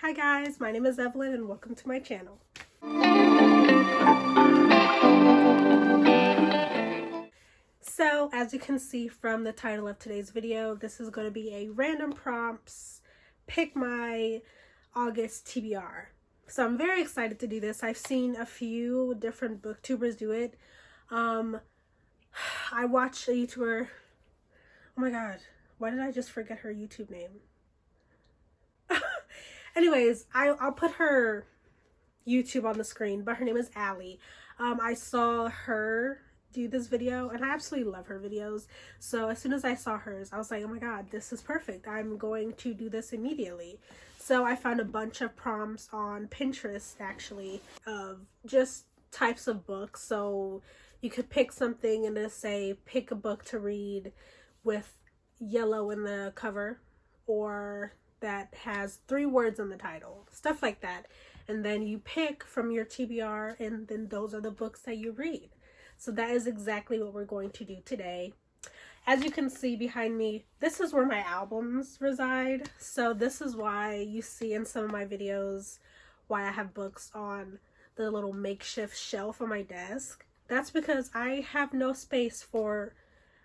Hi guys, my name is Evelyn and welcome to my channel. So as you can see from the title of today's video, this is going to be a random prompts, pick my August TBR. So I'm very excited to do this. I've seen a few different booktubers do it. I watched a YouTuber, oh my god, why did I just forget her YouTube name? Anyways, I'll put her YouTube on the screen, but her name is Allie. I saw her do this video and I absolutely love her videos. So as soon as I saw hers, I was like, oh my god, this is perfect. I'm going to do this immediately. So I found a bunch of prompts on Pinterest actually of just types of books. So you could pick something and just say, pick a book to read with yellow in the cover, or that has 3 words in the title, stuff like that. And then you pick from your TBR, and then those are the books that you read. So that is exactly what we're going to do today. As you can see behind me, this is where my albums reside. So this is why you see in some of my videos why I have books on the little makeshift shelf on my desk. That's because I have no space for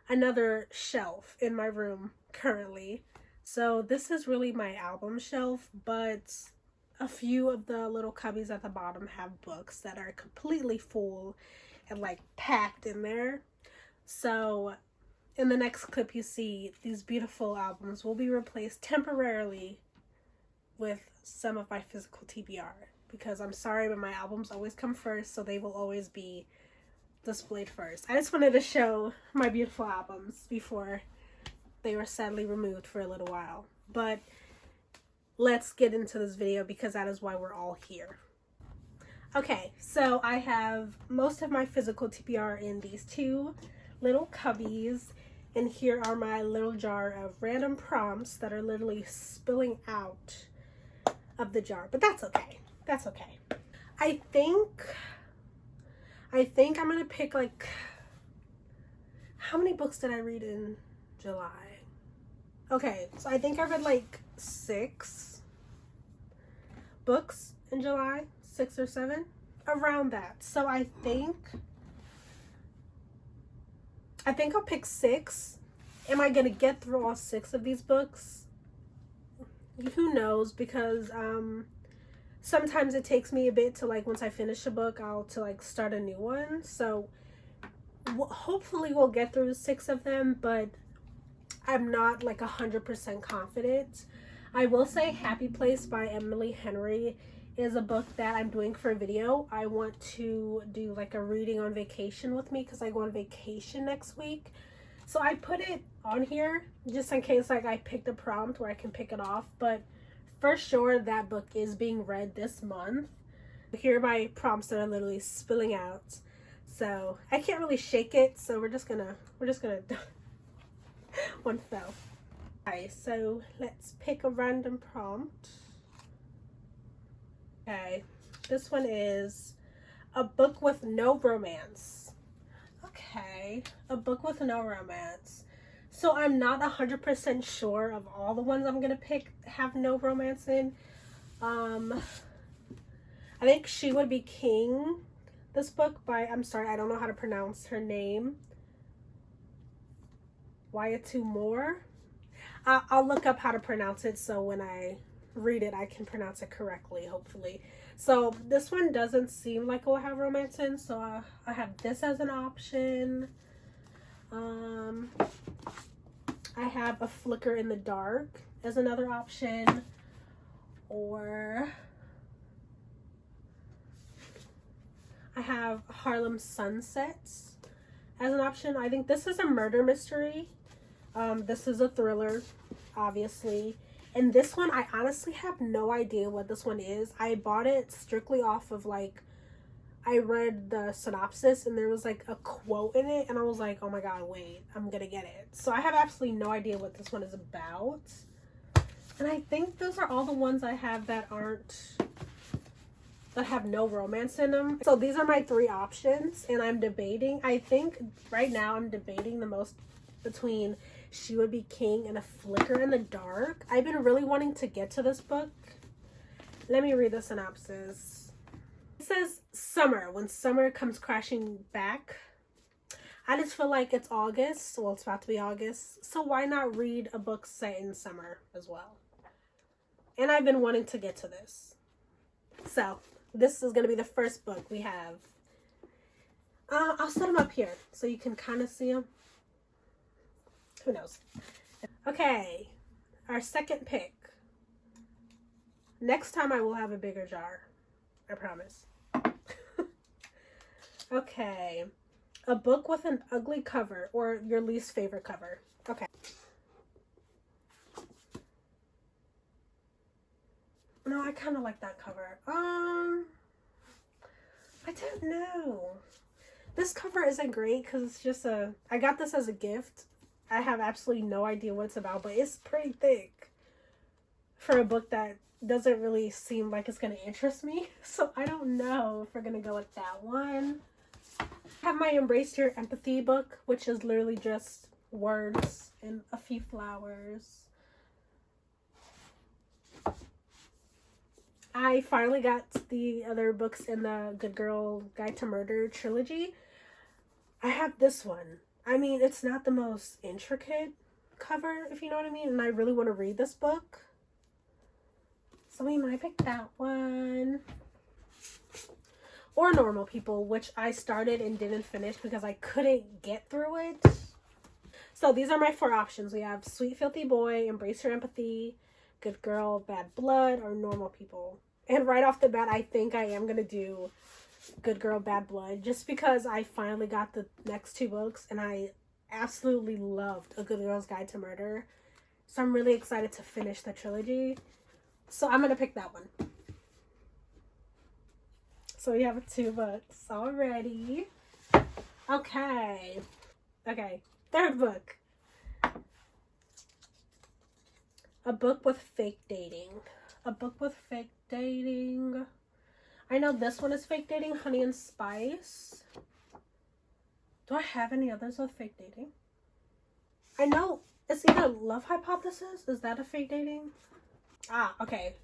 another shelf in my room currently. So this is really my album shelf, but a few of the little cubbies at the bottom have books that are completely full and like packed in there. So in the next clip you see these beautiful albums will be replaced temporarily with some of my physical TBR, because I'm sorry, but my albums always come first, so they will always be displayed first. I just wanted to show my beautiful albums before they were sadly removed for a little while. But let's get into this video because that is why we're all here. Okay, so I have most of my physical TBR in these 2 little cubbies, and here are my little jar of random prompts that are literally spilling out of the jar, but that's okay. That's okay. I think I'm gonna pick, like, how many books did I read in July? Okay, so I think I read like 6 books in July, 6 or 7, around that. So I think I'll pick 6. Am I gonna get through all 6 of these books? Who knows, because sometimes it takes me a bit to, like, once I finish a book, to like start a new one. So hopefully we'll get through 6 of them, but I'm not like 100% confident. I will say Happy Place by Emily Henry is a book that I'm doing for a video. I want to do like a reading on vacation with me because I go on vacation next week. So I put it on here just in case like I picked a prompt where I can pick it off. But for sure that book is being read this month. Here are my prompts that are literally spilling out. So I can't really shake it, so we're just gonna one fell. Okay, so let's pick a random prompt. Okay, this one is a book with no romance. Okay, a book with no romance. So I'm not 100% sure of all the ones I'm gonna pick have no romance in. I think She Would Be King, this book by, I'm sorry, I don't know how to pronounce her name, Waiatu Moore. I'll look up how to pronounce it so when I read it I can pronounce it correctly, hopefully. So this one doesn't seem like it will have romance in, so I have this as an option. I have A Flicker in the Dark as another option, or I have Harlem Sunsets as an option. I think this is a murder mystery. This is a thriller, obviously. And this one, I honestly have no idea what this one is. I bought it strictly off of, like, I read the synopsis and there was like a quote in it and I was like, oh my god, wait, I'm gonna get it. So I have absolutely no idea what this one is about. And I think those are all the ones I have that have no romance in them. So these are my 3 options, and I'm debating. I think right now I'm debating the most between She Would Be King and A Flicker in the Dark. I've been really wanting to get to this book, Let me read the synopsis. It says, summer, when summer comes crashing back. I just feel like it's August. Well, it's about to be August. So why not read a book set in summer as well? And I've been wanting to get to this. So this is going to be the first book we have. I'll set them up here so you can kind of see them. Who knows? Okay. Our second pick. Next time I will have a bigger jar. I promise. Okay. A book with an ugly cover or your least favorite cover. Okay. No, I kind of like that cover. I don't know. This cover isn't great because it's just I got this as a gift. I have absolutely no idea what it's about, but it's pretty thick for a book that doesn't really seem like it's going to interest me. So I don't know if we're going to go with that one. I have my Embrace Your Empathy book, which is literally just words and a few flowers. I finally got the other books in the Good Girl Guide to Murder trilogy. I have this one. I mean, it's not the most intricate cover, if you know what I mean, and I really want to read this book. So we might pick that one. Or Normal People, which I started and didn't finish because I couldn't get through it. So these are my 4 options. We have Sweet Filthy Boy, Embrace Your Empathy, Good Girl, Bad Blood, or Normal People. And right off the bat, I think I am going to do Good Girl, Bad Blood, just because I finally got the next 2 books and I absolutely loved A Good Girl's Guide to Murder. So I'm really excited to finish the trilogy. So I'm going to pick that one. So we have 2 books already. Okay. Okay. 3rd book. A book with fake dating. A book with fake dating. I know this one is fake dating, Honey and Spice. Do I have any others with fake dating? I know it's either Love Hypothesis. Is that a fake dating? Ah, okay.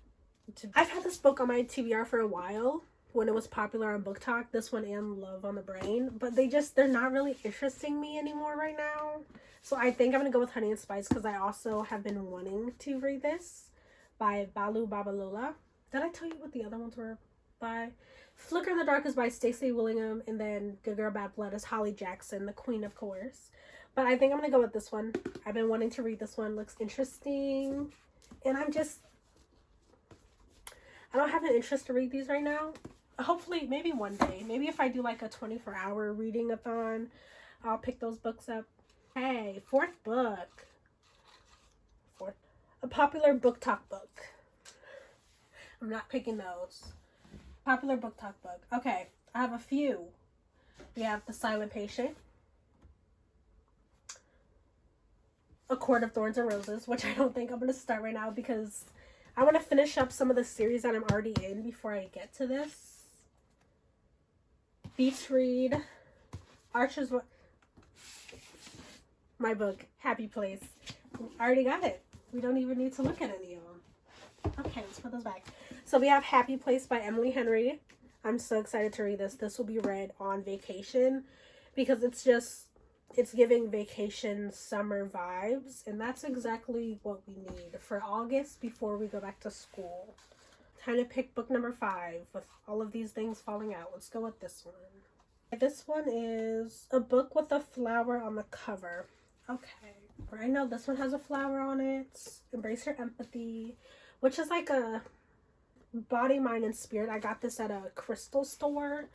I've had this book on my TBR for a while when it was popular on Book Talk. This one and Love on the Brain. But they're not really interesting me anymore right now. So I think I'm going to go with Honey and Spice because I also have been wanting to read this by Bolu Babalola. Did I tell you what the other ones were by? Flicker in the Dark is by Stacey Willingham, and then Good Girl Bad Blood is Holly Jackson, the queen, of course. But I think I'm going to go with this one. I've been wanting to read this one. Looks interesting. And I don't have an interest to read these right now. Hopefully, maybe one day. Maybe if I do like a 24-hour reading-a-thon, I'll pick those books up. Hey, 4th book. A popular Book Talk book. I'm not picking those. Popular Book Talk book. Okay, I have a few. We have The Silent Patient. A Court of Thorns and Roses, which I don't think I'm going to start right now because I want to finish up some of the series that I'm already in before I get to this. Beach Read. Archer's... My book, Happy Place. I already got it. We don't even need to look at any of them. Okay, let's put those back. So we have Happy Place by Emily Henry. I'm so excited to read this. This will be read on vacation because it's giving vacation summer vibes. And that's exactly what we need for August before we go back to school. Time to pick book number 5 with all of these things falling out. Let's go with this one. This one is a book with a flower on the cover. Okay. I know this one has a flower on it. Embrace Your Empathy, which is like a body, mind, and spirit. I got this at a crystal store.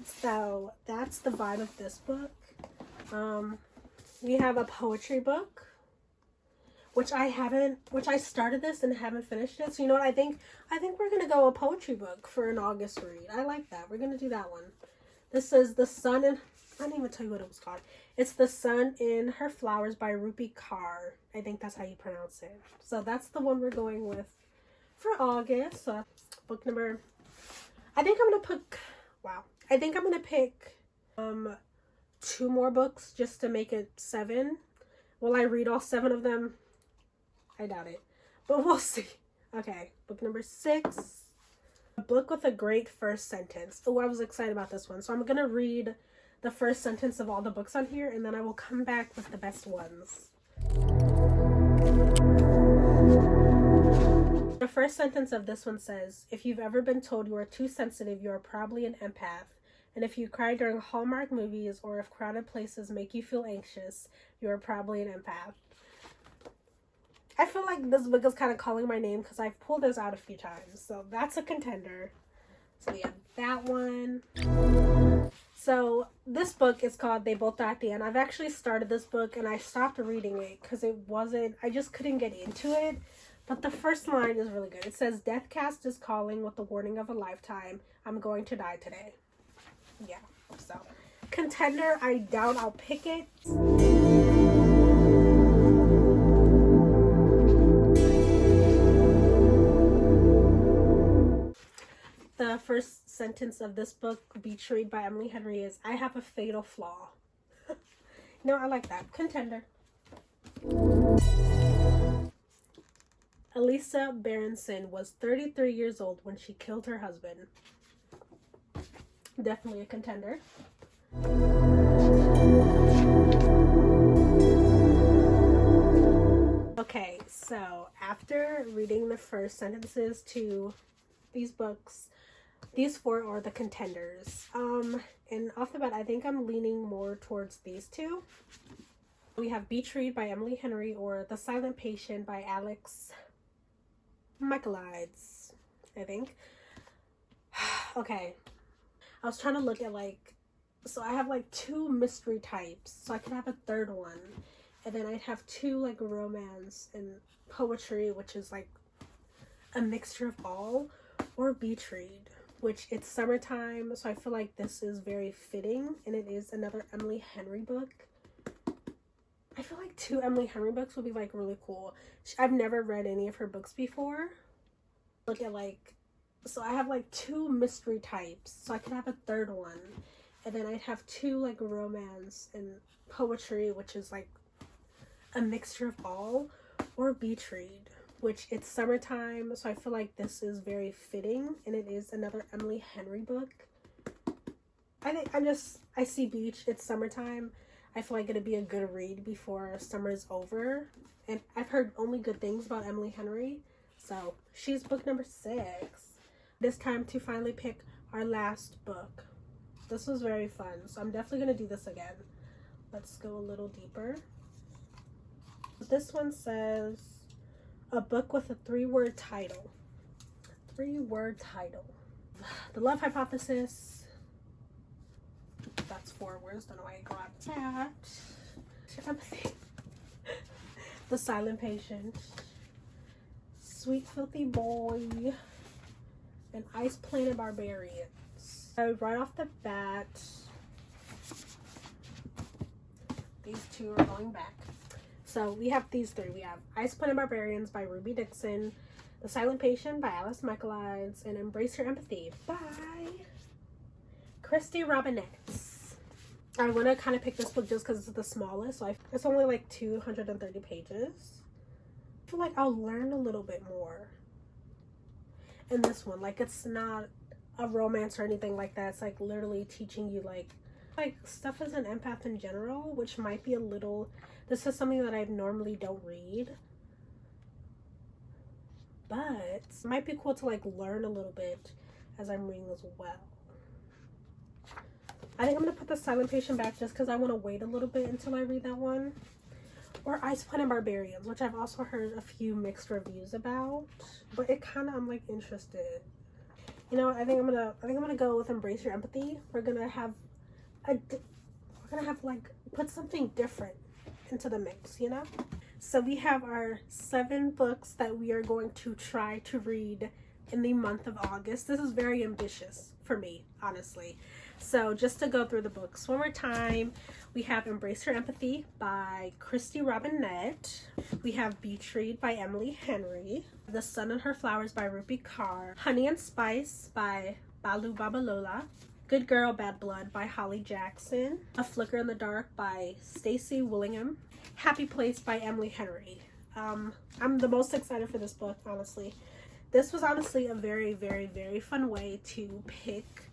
So that's the vibe of this book. We have a poetry book, which I started this and haven't finished it. So you know what? I think we're going to go a poetry book for an August read. I like that. We're going to do that one. This is The Sun and... I didn't even tell you what it was called. It's The Sun in Her Flowers by Rupi Kaur. I think that's how you pronounce it. So that's the one we're going with for August. So book number... I think I'm going to pick... Wow. I think I'm going to pick 2 more books just to make it 7. Will I read all 7 of them? I doubt it. But we'll see. Okay. Book number 6. A book with a great first sentence. Oh, I was excited about this one. So I'm going to read the first sentence of all the books on here, and then I will come back with the best ones. The first sentence of this one says, if you've ever been told you are too sensitive, you are probably an empath. And if you cry during Hallmark movies or if crowded places make you feel anxious, you are probably an empath. I feel like this book is kind of calling my name because I've pulled this out a few times. So that's a contender. So we have that one. So this book is called They Both Die at the End. I've actually started this book and I stopped reading it because I just couldn't get into it. But the first line is really good. It says, Death Cast is calling with the warning of a lifetime. I'm going to die today. Yeah, so contender, I doubt I'll pick it. The first sentence of this book, Betrayed by Emily Henry, is, I have a fatal flaw. No, I like that. Contender. Elisa Berenson was 33 years old when she killed her husband. Definitely a contender. Okay, so after reading the first sentences to these books, these four are the contenders. And off the bat, I think I'm leaning more towards these two. We have Betrayed by Emily Henry or The Silent Patient by Alex Michaelides, I think. Okay. I was trying to look at so I have two mystery types. So I could have a third one. And then I'd have two romance and poetry, which is a mixture of all. Or Betrayed, which it's summertime. So I feel like this is very fitting. And it is another Emily Henry book. I feel like two Emily Henry books would be really cool. I've never read any of her books before. Look at so I have two mystery types. So I could have a third one. And then I'd have two romance and poetry, which is a mixture of all. Or Betrayed, which it's summertime. So I feel like this is very fitting. And it is another Emily Henry book. I see beach. It's summertime. I feel like it'd be a good read before summer's over. And I've heard only good things about Emily Henry. So she's book number 6. It's time to finally pick our last book. This was very fun. So I'm definitely going to do this again. Let's go a little deeper. This one says, a book with a 3-word title. 3-word title. The Love Hypothesis. That's 4 words. Don't know why I grabbed that. Empathy. The Silent Patient. Sweet Filthy Boy. And Ice Planet Barbarians. So right off the bat, these two are going back. So we have these 3. We have Ice Planet Barbarians by Ruby Dixon, The Silent Patient by Alice Michaelides, and Embrace Your Empathy by Kristy Robinett. I want to kind of pick this book just because it's the smallest. So it's only 230 pages. I feel like I'll learn a little bit more in this one. It's not a romance or anything like that. It's literally teaching you stuff as an empath in general, which might be a little, this is something that I normally don't read, but it might be cool to learn a little bit as I'm reading as well. I think I'm gonna put The Silent Patient back just because I want to wait a little bit until I read that one. Or Ice Planet Barbarians, which I've also heard a few mixed reviews about, but it kind of, I'm interested. You know, I think I'm gonna go with Embrace Your Empathy. We're gonna have put something different into the mix, you know? So we have our 7 books that we are going to try to read in the month of August. This is very ambitious for me, honestly. So just to go through the books one more time, we have Embrace Your Empathy by Kristy Robinett. We have Betrayed by Emily Henry. The Sun and Her Flowers by Rupi Kaur. Honey and Spice by Bolu Babalola. Good Girl, Bad Blood by Holly Jackson. A Flicker in the Dark by Stacey Willingham. Happy Place by Emily Henry. I'm the most excited for this book, honestly. this was honestly a very, very, very fun way to pick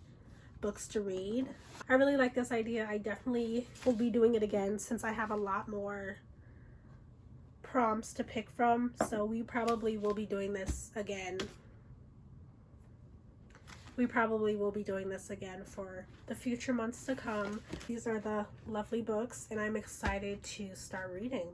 books to read. I really like this idea. I definitely will be doing it again since I have a lot more prompts to pick from. So we probably will be doing this again. We probably will be doing this again for the future months to come. These are the lovely books and I'm excited to start reading.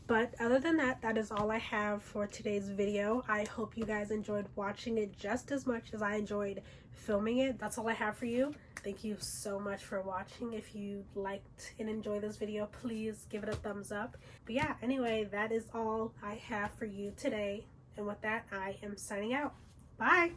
But other than that, that is all I have for today's video. I hope you guys enjoyed watching it just as much as I enjoyed filming it. That's all I have for you. Thank you so much for watching. If you liked and enjoyed this video, please give it a thumbs up. But yeah, anyway, that is all I have for you today. And with that, I am signing out. Bye!